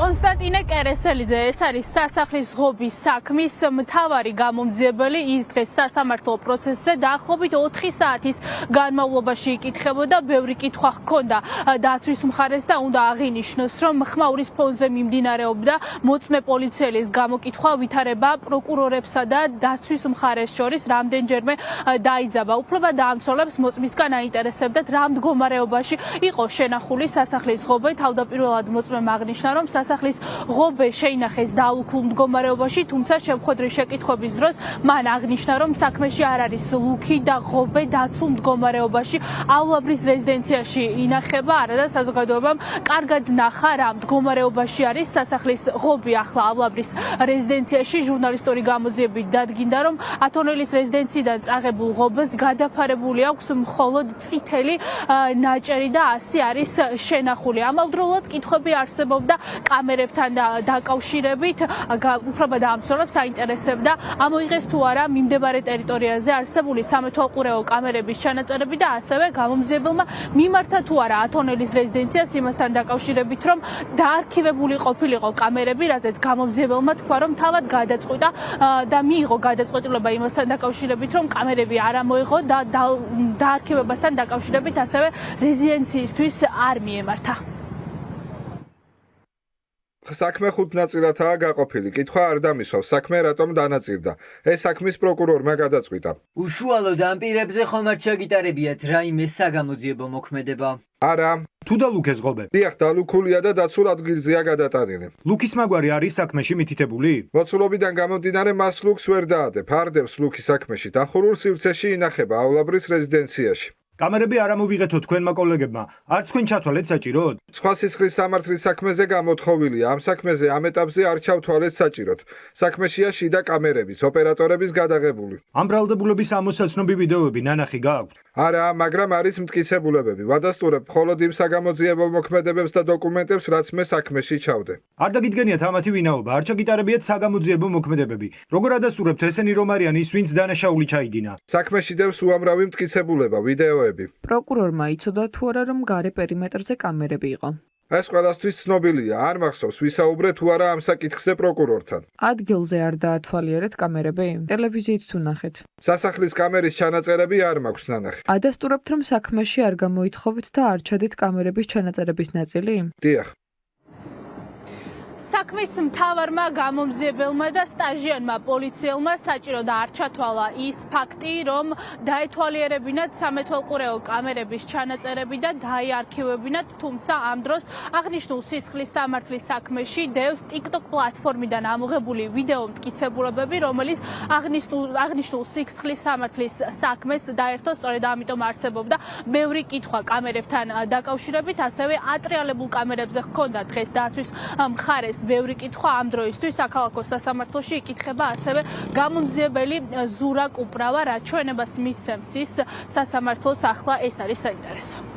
კონსტანტინე კერესელიძე ეს არის სასახლის ღობის საქმის მთავარი გამომძიებელი. ის დღეს სასამართლო პროცესზე დაახლოებით 4 საათის განმავლობაში იკითხებოდა. ბევრი კითხვა ჰქონდა დაცვის მხარეს და უნდა აღინიშნოს, რომ ხმაურის ფონზე მიმდინარეობდა მოწმე პოლიციელის გამოკითხვა, ვითარება პროკურორებსა და დაცვის მხარეს შორის რამდენჯერმე დაიძაბა. უფლება დაამცველებს მოწმისგან აინტერესებდათ, რა მდგომარეობაში იყო შენახული სასახლის ღობე. თავდაპირველად მოწმემ აღნიშნა, რომ სასახლის ღობე შეინახეს დალუქულ მდგომარეობაში, თუმცა შემხვედრის შეკითხვების დროს მან აღნიშნა, რომ საქმეში არ არის ლუქი და ღობე დაცულ მდგომარეობაში ავლაბრის რეზიდენციაში ინახება. არადა საზოგადოებამ კარგად ნახა, რა მდგომარეობაში არის სასახლის ღობე ახლა ავლაბრის რეზიდენციაში. ჟურნალისტური გამოძიებით დადგინდა, რომ ათონელის რეზიდენციიდან წაღებულ ღობეს გადაფარებული აქვს მხოლოდ წითელი ნაჭერი და ასე არის შენახული. ამავდროულად კითხვები არსებობდა კამერებთან დაკავშირებით. უფლება დაამცველებს აინტერესებდა, ამოიღეს თუ არა მიმდებარე ტერიტორიაზე არსებული სამეთვალყურეო კამერების ჩანაწერები და ასევე გამომძიებელმა მიმართა თუ არა ათონელის რეზიდენციას იმასთან დაკავშირებით, რომ დაარქივებული ყოფილიყო კამერები, რაზეც გამომძიებელმა თქვა, რომ თავად გადაწყვიტა და მიიღო გადაწყვეტილება იმასთან დაკავშირებით, რომ კამერები არ ამოიღო და დაარქივებასთან დაკავშირებით ასევე რეზიდენციისთვის არ მიემართა. საქმე 5 ნაწილადაა გაყოფილი. კითხვა არ დამისვავს, საქმე რატომ დანაწილდა. ეს საქმის პროკურორმა გადაწყვიტა. უშუალოდ ამ პირებზე ხომ არ ჩაგიტარებიათ რაიმე საგამოძიებო მოქმედება? არა. თუ დალუქეს ღობე? დიახ, დალუქულია და დაცულ ადგილზეა გადატანილი. ლუქის მაგვარი არის საქმეში მითითებული? მოცულობიდან გამომდინარე მას ლუქს ვერ დაადებ. არდევს ლუქი საქმეში. დახურულ სივრცეში ინახება ავლაბრის რეზიდენციაში. კამერები არ ამოვიღეთო თქვენმა კოლეგებმა. არც თქვენ ჩათვალეთ საჭიროდ? სხვა სისხლის სამართლის საქმეზე გამოთხოვილია. ამ საქმეზე ამ ეტაპზე არ ჩავთვალეთ საჭიროდ. საქმეშია შიდა კამერებიც, ოპერატორების გადაღებული. ამ ბრალდებულების ამოსაცნობი ვიდეოები ნანახი გაქვთ? არა, მაგრამ არის მტკიცებულებები. ვადასტურებ მხოლოდ იმ საგამოძიებო მოქმედებებს და დოკუმენტებს, რაც მე საქმეში ჩავდე. არ დაგიდგენიათ ამათი ვინაობა, არ ჩაგიტარებიათ საგამოძიებო მოქმედებები. როგორ ადასტურებთ ესენი რომ არიან ის, ვინც დანაშაული ჩაიდინა? საქმეში დევს უამრავი მტკიცებულება, ვიდეოები. პროკურორმა იცოდა თუ არა, რომ გარე პერიმეტრზე კამერები იყო. ეს ყველასთვის ცნობილია, არ მახსოვს ვისაუბრე თუ არა ამ საკითხზე პროკურორთან. ადგილზე არ დაათვალიერეთ კამერები? ტელევიზიით თუ ნახეთ? სასახლის კამერის ჩანაწერები არ მაქვს ნანახი. ადასტურებთ, რომ საქმეში არ გამოითხოვეთ და არ ჩადეთ კამერების ჩანაწერების ნაწილი? დიახ. საქმის მთავარმა გამომძიებელმა და სტაჟიანმა პოლიციელმა საჭირო და არ ჩათვალა ის ფაქტი, რომ დაეთვალიერებინათ სამეთვალყურეო კამერების ჩანაწერები და დაიარქივებინათ, თუმცა ამ დროს აღნიშნულ სისხლის სამართლის საქმეში დევს TikTok პლატფორმიდან ამოღებული ვიდეო მტკიცებულებები, რომელიც აღნიშნულ სისხლის სამართლის საქმეს დაერთო, სწორედ ამიტომ არსებობდა ბევრი კითხვა კამერებთან დაკავშირებით, ასევე ატრიალებულ კამერებზე ჰქონდა დღეს დაცვის მხარეს ბევრი კითხვა. ამ დროისთვის საქალაქო სასამართლოში იკითხება ასევე გამომძიებელი ზურა კუპრავა, რაც ჩვენებას მისცემს ის სასამართლოს ახლა ეს არის საინტერესო.